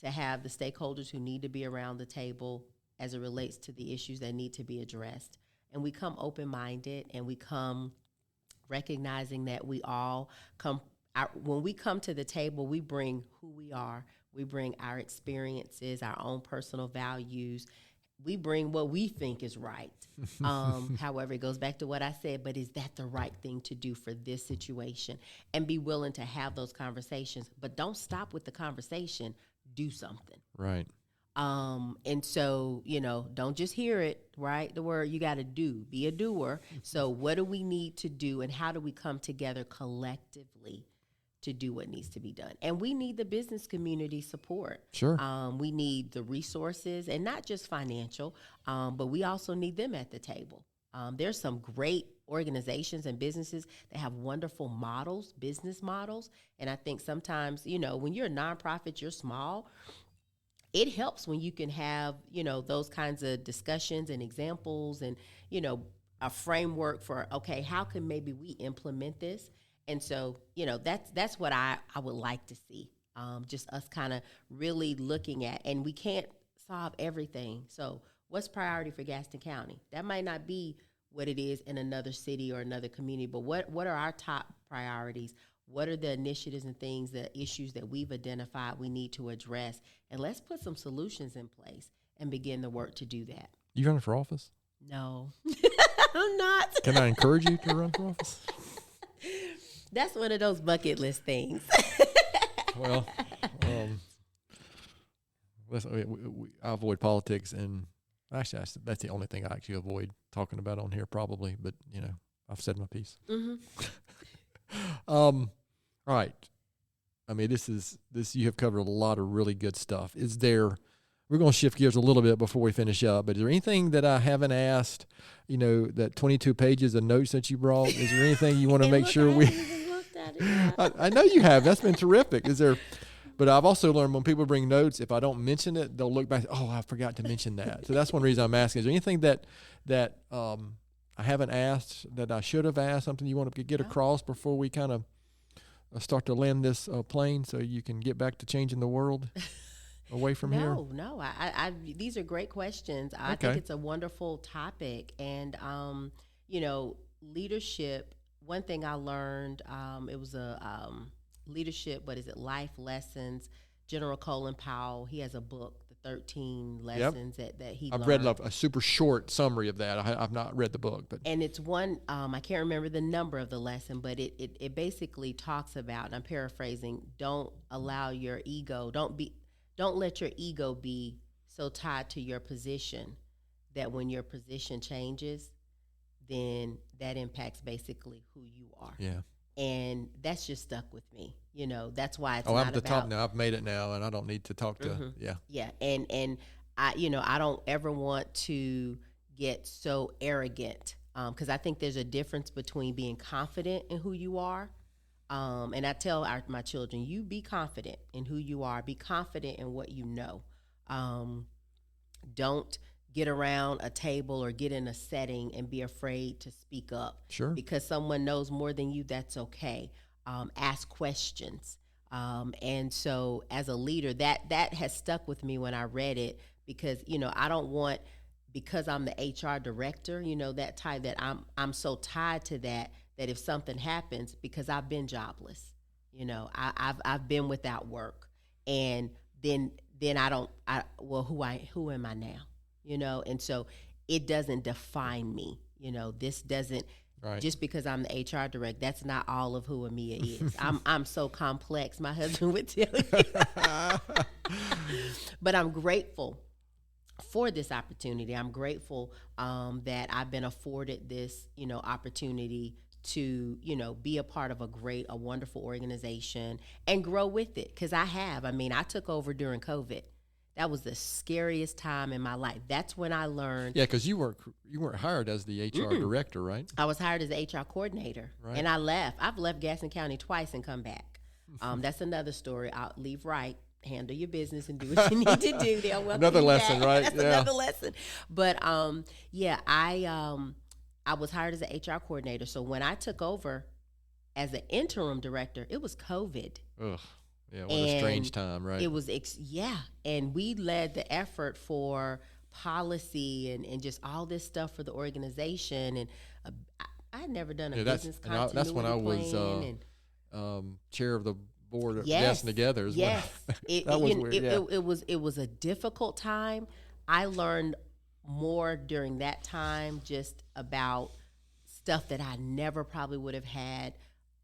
to have the stakeholders who need to be around the table as it relates to the issues that need to be addressed. And we come open-minded, and we come recognizing that we all come, when we come to the table, we bring who we are. We bring our experiences, our own personal values. We bring what we think is right. However, it goes back to what I said, but is that the right thing to do for this situation? And be willing to have those conversations. But don't stop with the conversation. Do something.
Right.
And so, don't just hear it, right? The word, you got to do, be a doer. So what do we need to do, and how do we come together collectively to do what needs to be done? And we need the business community support.
Sure.
We need the resources, and not just financial, but we also need them at the table. There's some great organizations and businesses that have wonderful models, business models. And I think sometimes, when you're a nonprofit, you're small. It helps when you can have, those kinds of discussions and examples and, a framework for, okay, how can maybe we implement this? And so, that's what I would like to see. Just us kind of really looking at, and we can't solve everything. So what's priority for Gaston County? That might not be what it is in another city or another community, but what are our top priorities? What are the initiatives and things, the issues that we've identified we need to address? And let's put some solutions in place and begin the work to do that.
You running for office?
No, I'm not.
Can I encourage you to run for office?
That's one of those bucket list things.
Well, I avoid politics, and actually that's the only thing I actually avoid talking about on here probably, but, I've said my piece.
Mm-hmm.
All right. I mean, this you have covered a lot of really good stuff. We're going to shift gears a little bit before we finish up, but is there anything that I haven't asked, that 22 pages of notes that you brought? Is there anything you want to make sure we... I know you have. That's been terrific. But I've also learned when people bring notes, if I don't mention it, they'll look back, I forgot to mention that. So that's one reason I'm asking. Is there anything that I haven't asked that I should have asked, something you want to get across before we kind of start to land this plane so you can get back to changing the world away from here?
No. These are great questions. I think it's a wonderful topic. And, leadership, one thing I learned, it was a leadership, life lessons. General Colin Powell, he has a book, 13 lessons that he learned.
I've read a super short summary of that. I've not read the book. And
it's one, I can't remember the number of the lesson, but it basically talks about, and I'm paraphrasing, don't let your ego be so tied to your position that when your position changes, then that impacts basically who you are.
Yeah.
And that's just stuck with me. That's why it's
I'm
not
at the
about,
top now. I've made it now, and I don't need to talk to.
Yeah. And I don't ever want to get so arrogant, because I think there's a difference between being confident in who you are. And I tell my children, you be confident in who you are. Be confident in what you know. Don't get around a table or get in a setting and be afraid to speak up.
Sure.
Because someone knows more than you, that's okay. Ask questions. And so as a leader, that has stuck with me when I read it, because, I don't want, because I'm the HR director, that type, that I'm so tied to that if something happens, because I've been jobless, I've been without work, and then who am I now? And so it doesn't define me. This doesn't, right. Just because I'm the HR director, that's not all of who Amia is. I'm so complex, my husband would tell you. But I'm grateful for this opportunity. I'm grateful that I've been afforded this, opportunity to, be a part of a wonderful organization and grow with it. Because I took over during COVID. That was the scariest time in my life. That's when I learned.
Yeah, because you weren't hired as the HR director, right?
I was hired as an HR coordinator,
Right.
and I left. I've left Gaston County twice and come back. That's another story. I'll leave right, handle your business, and do what you need to do. They'll welcome
Another
you
lesson,
back.
right?
That's
Yeah.
another lesson. But yeah, I was hired as an HR coordinator. So when I took over as an interim director, it was COVID.
Ugh. Yeah, what a strange time, right?
It was, and we led the effort for policy and just all this stuff for the organization. And I had never done a business continuity
that's when I was
plan.
chair of the board of
Yes,
Gaston Together.
Yes,
That was weird.
it was a difficult time. I learned more during that time just about stuff that I never probably would have had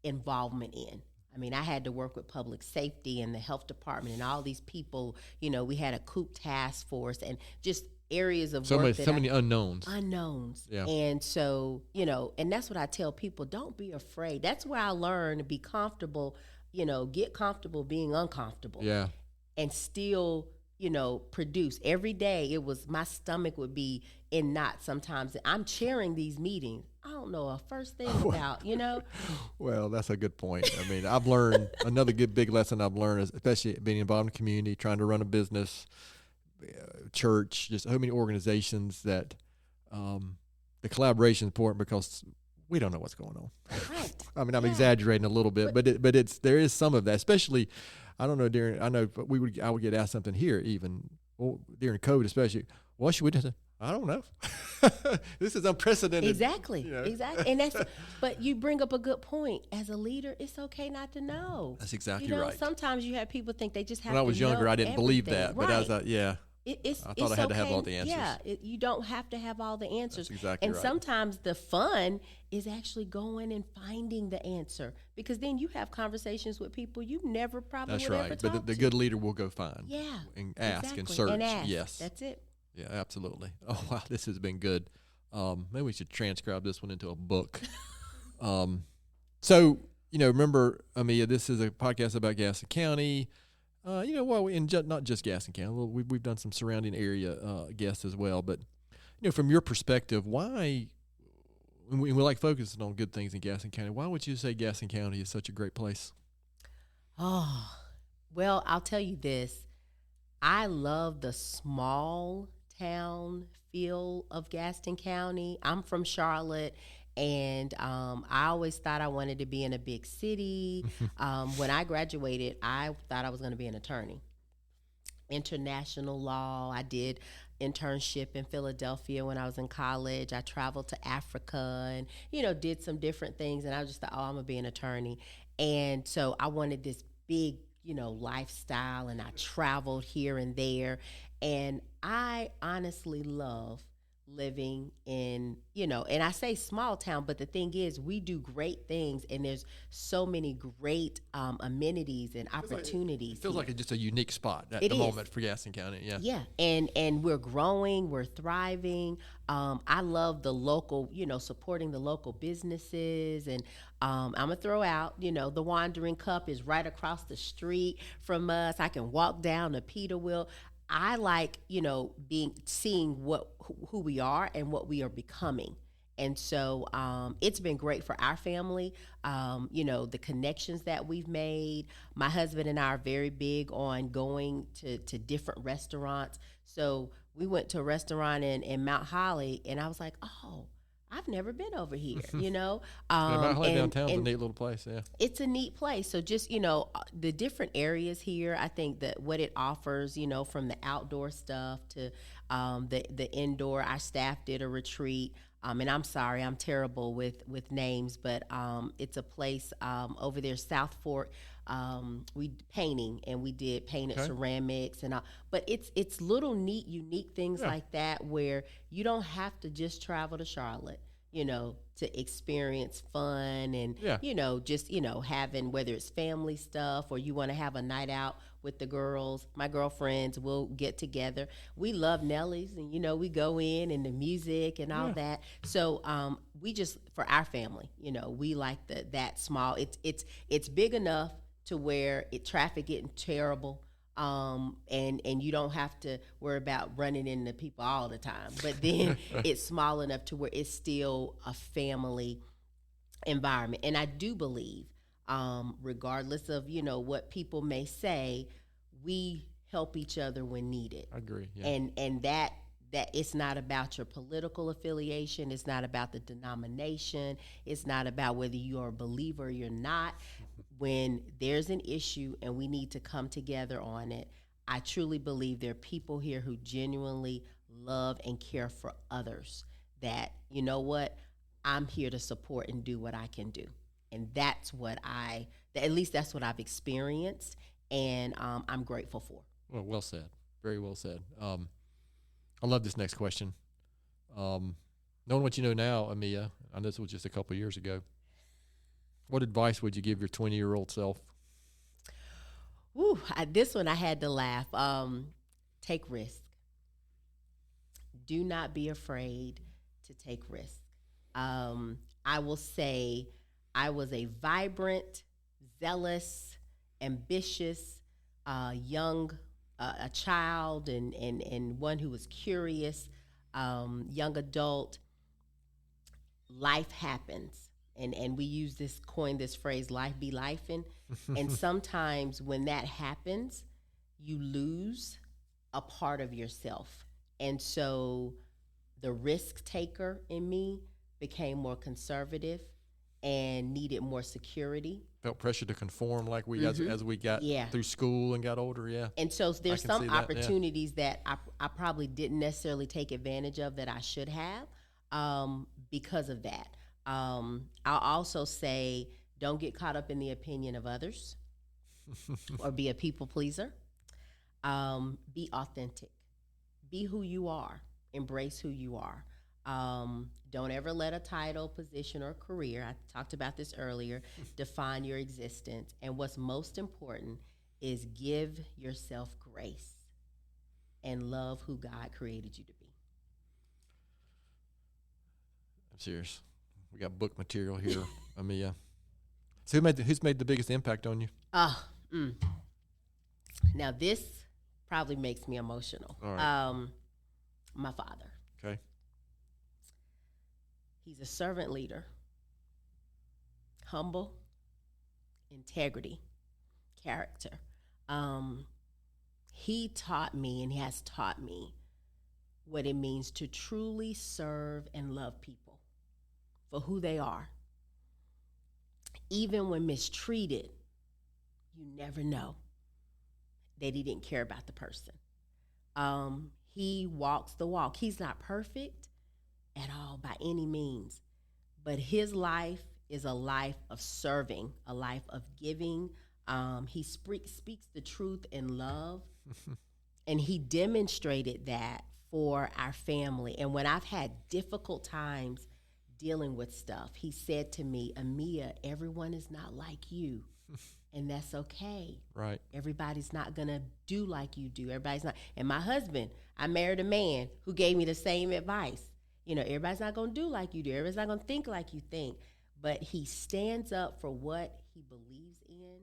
involvement in. I mean, I had to work with public safety and the health department and all these people. You know, we had a COOP task force and just areas of work
so many unknowns.
Yeah. And so, you know, and that's what I tell people, don't be afraid. That's where I learned to be comfortable, you know, get comfortable being uncomfortable.
Yeah.
And still, you know, produce. Every day it was, my stomach would be in knots sometimes. I'm chairing these meetings. I don't know a first thing about, you know.
Well, that's a good point. I mean, I've learned another good big lesson I've learned is, especially being involved in the community, trying to run a business, church, just so many organizations, that the collaboration is important because we don't know what's going on.
Right.
I mean, I'm exaggerating a little bit, but there is some of that, especially. I don't know I would get asked something here even during COVID, especially. What should we do? I don't know. This is unprecedented.
Exactly.
You know?
Exactly. And but you bring up a good point. As a leader, it's okay not to know.
That's exactly
you know,
right.
Sometimes you have people think they just have to
know. When I was younger, I didn't believe that,
right.
but as I thought I had to have
okay.
all the answers.
Yeah, you don't have to have all the answers.
That's exactly
and
right.
sometimes the fun is actually going and finding the answer, because then you have conversations with people you never probably
That's
would
right.
ever talk
But the
to.
good leader will go find.
Yeah.
And ask
exactly.
and search.
And ask.
Yes.
That's it.
Yeah, absolutely. Oh, wow, this has been good. Maybe we should transcribe this one into a book. So, you know, remember, Amia, this is a podcast about Gaston County. You know, well, not just Gaston County. We've done some surrounding area guests as well. But, you know, from your perspective, why, when we like focusing on good things in Gaston County, why would you say Gaston County is such a great place?
Oh, well, I'll tell you this. I love the small town feel of Gaston County. I'm from Charlotte, and I always thought I wanted to be in a big city. When I graduated, I thought I was going to be an attorney. International law. I did internship in Philadelphia when I was in college. I traveled to Africa and, you know, did some different things, and I just thought, oh, I'm going to be an attorney. And so I wanted this big, you know, lifestyle, and I traveled here and there. And I honestly love living in, you know, and I say small town, but the thing is, we do great things, and there's so many great amenities and opportunities.
It feels like it's just a unique spot at the moment for Gaston County. Yeah.
Yeah. And we're growing, we're thriving. I love the local, you know, supporting the local businesses. And I'm going to throw out, you know, the Wandering Cup is right across the street from us. I can walk down to Peterville. I like, you know, seeing who we are and what we are becoming. And so it's been great for our family, you know, the connections that we've made. My husband and I are very big on going to different restaurants. So we went to a restaurant in Mount Holly, and I was like, oh, I've never been over here, you know.
Mount Holly downtown's a neat little place, yeah.
It's a neat place. So just, you know, the different areas here, I think that what it offers, you know, from the outdoor stuff to the indoor. Our staff did a retreat. And I'm sorry, I'm terrible with names, but it's a place over there, South Fork. We painting, and we did painted ceramics and all. But it's little neat, unique things like that where you don't have to just travel to Charlotte, you know, to experience fun and you know, just, you know, having, whether it's family stuff or you want to have a night out with the girls. My girlfriends will get together. We love Nellie's, and, you know, we go in and the music and all that. So we just, for our family, you know, we like that small. It's big enough to where traffic getting terrible. and you don't have to worry about running into people all the time. But then it's small enough to where it's still a family environment. And I do believe, regardless of what people may say, we help each other when needed.
I agree. Yeah.
And that it's not about your political affiliation. It's not about the denomination. It's not about whether you're a believer or you're not. When there's an issue and we need to come together on it, I truly believe there are people here who genuinely love and care for others, that, you know what, I'm here to support and do what I can do. And that's what at least that's what I've experienced, and I'm grateful for.
Well said. Very well said. I love this next question. Knowing what you know now, Amia, I know this was just a couple of years ago, what advice would you give your 20-year-old self?
This one I had to laugh. Take risk. Do not be afraid to take risk. I will say I was a vibrant, zealous, ambitious, young a child and one who was curious, young adult. Life happens. And we coin this phrase, life be lifing. And sometimes when that happens, you lose a part of yourself. And so the risk taker in me became more conservative and needed more security.
Felt pressure to conform like we as we got through school and got older, yeah.
And so there's some opportunities that I probably didn't necessarily take advantage of that I should have because of that. I'll also say, don't get caught up in the opinion of others or be a people pleaser. Be authentic. Be who you are. Embrace who you are. Don't ever let a title, position, or career, I talked about this earlier, define your existence. And what's most important is give yourself grace and love who God created you to be.
I'm serious. We got book material here, Amia. So who's made the biggest impact on you?
Now this probably makes me emotional.
All right.
My father.
Okay.
He's a servant leader, humble, integrity, character. He taught me and he has taught me what it means to truly serve and love people for who they are. Even when mistreated, you never know that he didn't care about the person. He walks the walk. He's not perfect at all by any means, but his life is a life of serving, a life of giving. He speaks the truth in love, and he demonstrated that for our family. And when I've had difficult times dealing with stuff, he said to me, Amia, everyone is not like you. And that's okay.
Right.
Everybody's not going to do like you do. Everybody's not. And my husband, I married a man who gave me the same advice. Everybody's not going to do like you do. Everybody's not going to think like you think. But he stands up for what he believes in.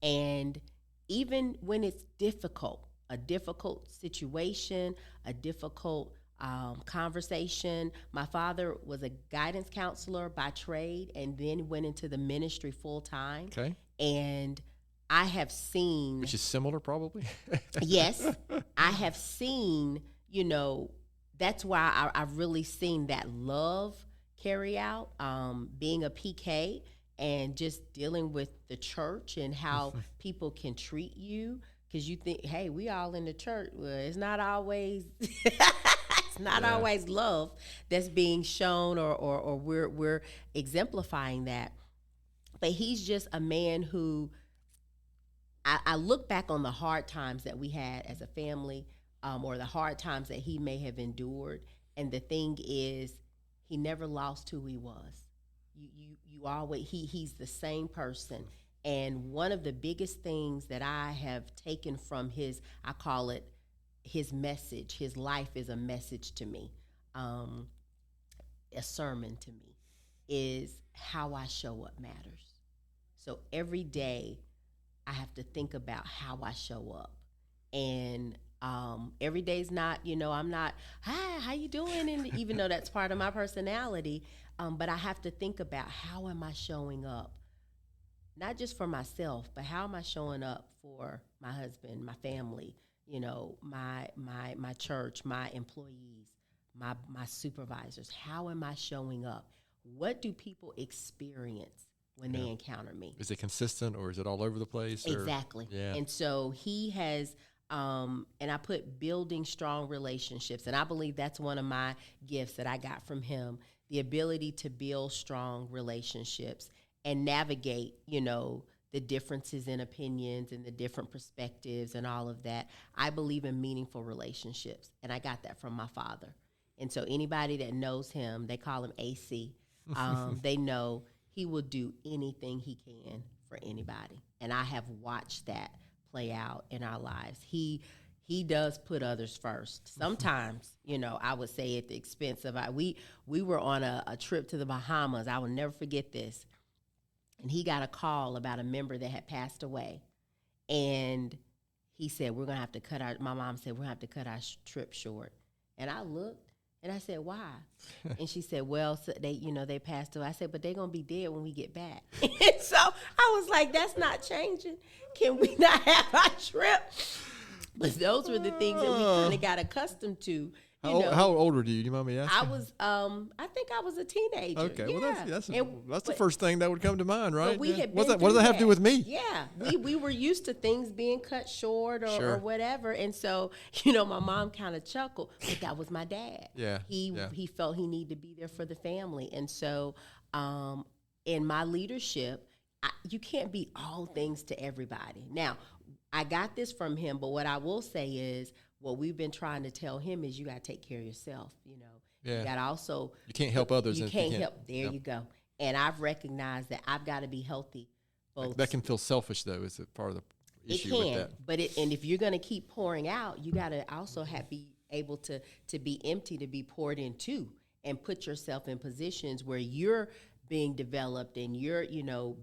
And even when it's difficult, a difficult situation, a difficult conversation. My father was a guidance counselor by trade and then went into the ministry full time.
Okay.
And I have seen...
Which is similar, probably?
Yes. I have seen, that's why I've really seen that love carry out, being a PK and just dealing with the church and how people can treat you. Because you think, hey, we all in the church. Well, it's not always... It's not always love that's being shown or we're exemplifying that. But he's just a man who I look back on the hard times that we had as a family, or the hard times that he may have endured. And the thing is, he never lost who he was. You always, he's the same person. And one of the biggest things that I have taken from his, I call it his message, his life is a message to me, a sermon to me, is how I show up matters. So every day I have to think about how I show up. And every day's not, I'm not, hi, how you doing? And even though that's part of my personality, but I have to think about how am I showing up, not just for myself, but how am I showing up for my husband, my family, my church, my employees, my supervisors. How am I showing up? What do people experience when they encounter me?
Is it consistent or is it all over the place?
Exactly.
Yeah.
And so he has, and I put building strong relationships. And I believe that's one of my gifts that I got from him, the ability to build strong relationships and navigate, the differences in opinions and the different perspectives and all of that. I believe in meaningful relationships. And I got that from my father. And so anybody that knows him, they call him AC. They know he will do anything he can for anybody. And I have watched that play out in our lives. He does put others first. Sometimes, I would say at the expense of we were on a trip to the Bahamas. I will never forget this. And he got a call about a member that had passed away. And he said, my mom said, we're going to have to cut our trip short. And I looked. And I said, why? And she said, well, so they passed away. I said, but they're going to be dead when we get back. And so I was like, that's not changing. Can we not have our trip? But those were the things that we kind of got accustomed to.
How old were you? Do you mind me asking?
I was, I think I was a teenager.
Okay,
yeah.
well that's the first thing that would come to mind, right?
But we had
what does that have to do with me?
Yeah, we were used to things being cut short or whatever, and so my mom kind of chuckled, but that was my dad.
Yeah,
he felt he needed to be there for the family, and so in my leadership, you can't be all things to everybody. Now, I got this from him, but what I will say is, what we've been trying to tell him is you got to take care of yourself,
Yeah.
You got to also...
You can't help others.
You can't help. There you go. And I've recognized that I've got to be healthy. Both.
That can feel selfish, though, is part of the issue with that.
But and if you're going to keep pouring out, you got to also be able to be empty, to be poured into, and put yourself in positions where you're being developed and you're,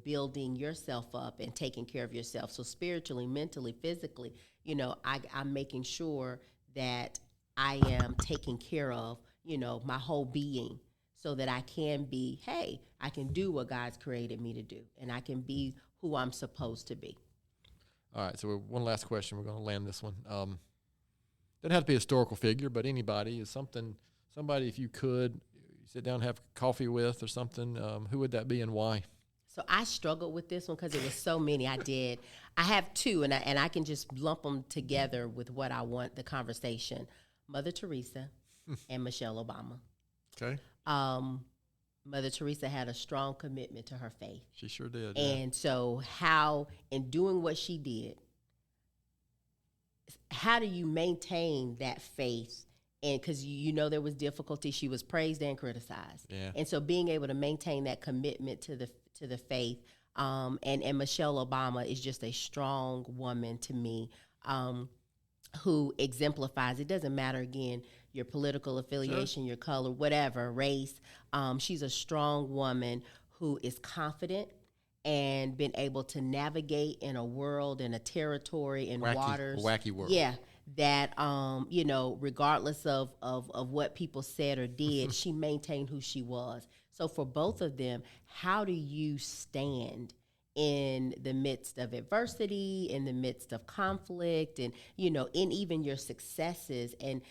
building yourself up and taking care of yourself. So spiritually, mentally, physically, I'm making sure that I am taking care of, my whole being so that I can I can do what God's created me to do, and I can be who I'm supposed to be.
All right, so one last question. We're going to land this one. Doesn't have to be a historical figure, but somebody, if you could sit down and have coffee with or something, who would that be and why?
So I struggled with this one because it was so many. I have two, and I can just lump them together with what I want the conversation. Mother Teresa and Michelle Obama.
Okay.
Mother Teresa had a strong commitment to her faith.
She sure did.
And so how, in doing what she did, how do you maintain that faith? And because there was difficulty, she was praised and criticized.
Yeah.
And so being able to maintain that commitment to the faith, and Michelle Obama is just a strong woman to me, who exemplifies. It doesn't matter, again, your political affiliation, your color, whatever, race. She's a strong woman who is confident and been able to navigate in a world, in a territory, in waters.
Wacky world.
Yeah. That, regardless of what people said or did, she maintained who she was. So for both of them, how do you stand in the midst of adversity, in the midst of conflict, and, in even your successes, and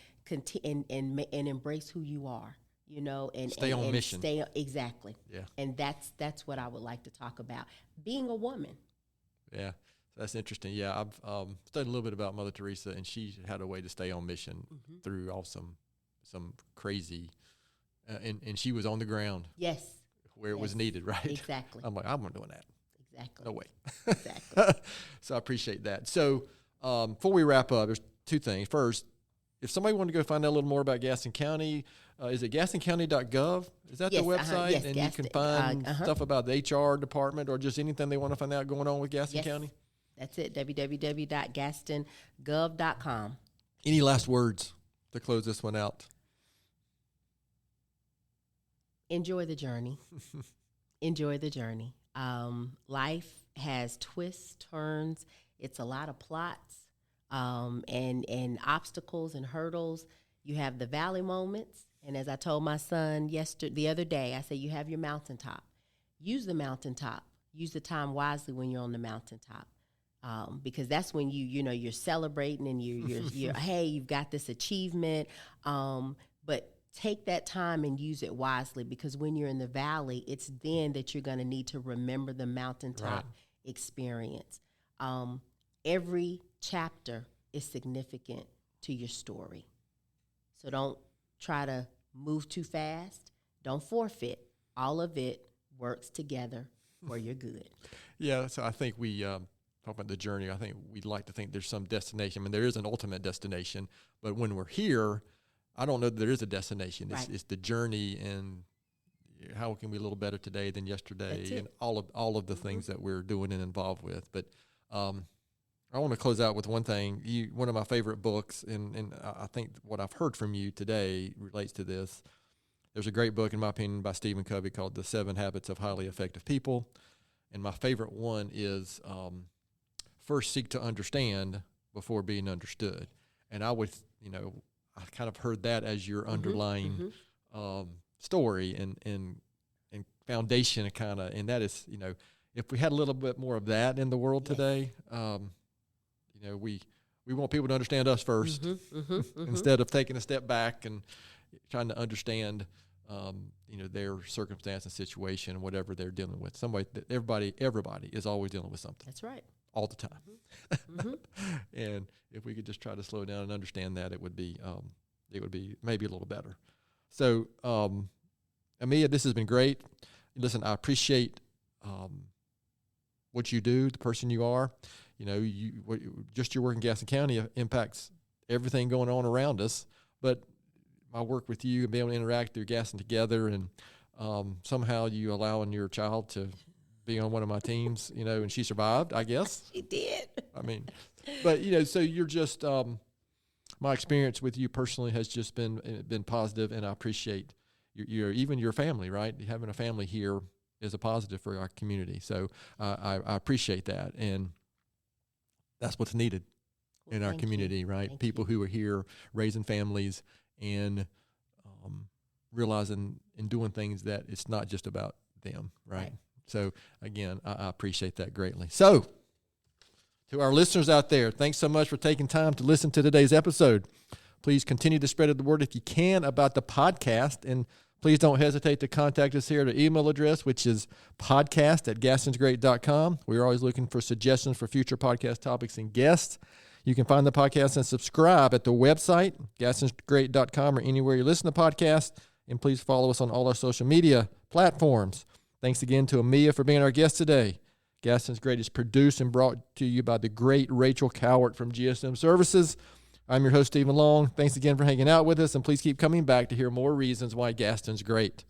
embrace who you are, and
stay on mission.
Exactly.
Yeah.
And that's what I would like to talk about. Being a woman.
Yeah. That's interesting. Yeah, I've studied a little bit about Mother Teresa, and she had a way to stay on mission through all some crazy, and she was on the ground.
Yes.
Where it was needed, right?
Exactly.
I'm not doing that.
Exactly.
No way.
Exactly.
So I appreciate that. So before we wrap up, there's two things. First, if somebody wanted to go find out a little more about Gaston County, is it gastoncounty.gov? Is that the website?
Yes,
and
Gaston,
you can find stuff about the HR department or just anything they want to find out going on with Gaston County?
That's it, www.gastongov.com.
Any last words to close this one out?
Enjoy the journey. Enjoy the journey. Life has twists, turns. It's a lot of plots and obstacles and hurdles. You have the valley moments. And as I told my son the other day, I said, you have your mountaintop. Use the mountaintop. Use the time wisely when you're on the mountaintop. Because that's when you're celebrating and you're hey, you've got this achievement. But take that time and use it wisely, because when you're in the valley, it's then that you're going to need to remember the mountaintop experience. Every chapter is significant to your story. So don't try to move too fast. Don't forfeit. All of it works together for your good.
Yeah, so I think we talk about the journey. I think we'd like to think there's some destination. I mean, there is an ultimate destination, but when we're here, I don't know that there is a destination. It's the journey, and how can we be a little better today than yesterday, and all of the things that we're doing and involved with. But I want to close out with one thing. One of my favorite books, and I think what I've heard from you today relates to this. There's a great book, in my opinion, by Stephen Covey called The 7 Habits of Highly Effective People. And my favorite one is first seek to understand before being understood. And I would, I kind of heard that as your underlying story and foundation, kind of. And that is, if we had a little bit more of that in the world today, we want people to understand us first instead of taking a step back and trying to understand, their circumstance and situation, whatever they're dealing with. Everybody is always dealing with something.
That's right.
All the time. And if we could just try to slow down and understand that, it would be maybe a little better. So, Amia, this has been great. Listen, I appreciate what you do, the person you are. Just your work in Gaston County impacts everything going on around us. But my work with you and being able to interact through Gaston Together, and somehow you allowing your child to be on one of my teams, and she survived, I guess.
She did.
I mean, but, so you're just, my experience with you personally has just been positive, and I appreciate even your family, right? Having a family here is a positive for our community. So I appreciate that. And that's what's needed in our community, right?
Thank
People who are here raising families and realizing and doing things that it's not just about them, right? So, again, I appreciate that greatly. So, to our listeners out there, thanks so much for taking time to listen to today's episode. Please continue to spread the word if you can about the podcast, and please don't hesitate to contact us here at our email address, which is podcast@gastonsgreat.com. We're always looking for suggestions for future podcast topics and guests. You can find the podcast and subscribe at the website, gastonsgreat.com, or anywhere you listen to podcasts. And please follow us on all our social media platforms. Thanks again to Amia for being our guest today. Gaston's Great is produced and brought to you by the great Rachel Cowart from GSM Services. I'm your host, Stephen Long. Thanks again for hanging out with us, and please keep coming back to hear more reasons why Gaston's great.